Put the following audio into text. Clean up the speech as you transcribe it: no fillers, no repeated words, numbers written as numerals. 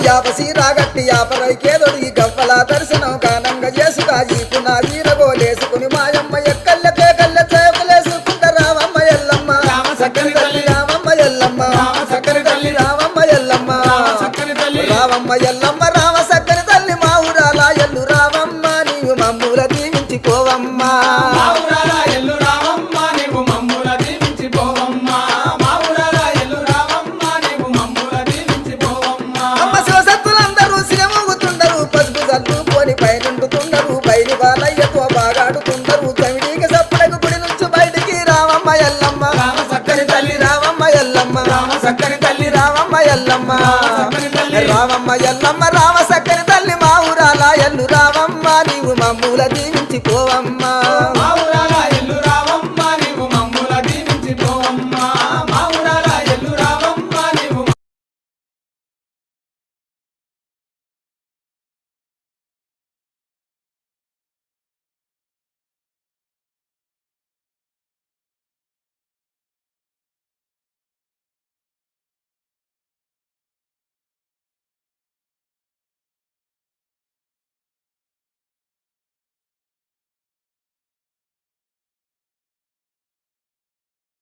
యాపసి రాగట్టి యాపరైకేదొడి గవ్వల దర్శనం కానంగా చేసుగా ఈపు నా వీరగోలేసుకుని మాయమ్మ ఎక్కల్లకే కళ్ళ చేపలేసుకుంట రావమ్మ ఎల్లమ్మ చక్కని తల్లి రావమ్మ ఎల్లమ్మ చక్కని తల్లి రావమ్మ ఎల్లమ్మ చక్కని తల్లి రావమ్మ ఎల్లమ్మ రామ సక్కని తల్లి మా ఊరాల ఎల్లు రావమ్మ నీవు మమ్ముల దీవించిపోవమ్మా మా ఊరాల ఎల్లు రావమ్మ నీవు మమ్ముల దీవించిపోవమ్మా మా ఊరాల ఎల్లు రావమ్మ నీవు మమ్ముల దీవించిపోవమ్మా అమ్మ శివసత్తులందరూ సిరమూగుతుండరు పసుపు చల్లుకొని పైనుండుతుండరు బయలు బాలయ్యతో బాగాడుతుండరు చవిడికి సప్పుడకు గుడి నుంచి బయటికి రావమ్మ ఎల్లమ్మ రామ చక్కని తల్లి రావమ్మ ఎల్లమ్మ రామ చక్కని తల్లి రావమ్మ ఎల్లమ్మ చక్కని తల్లి రావమ్మ ఎల్లమ్మ రామ సక్కని తల్లి మా ఊరాల ఎల్లు రావమ్మ నీవు మమ్ముల దీవించిపోవమ్మా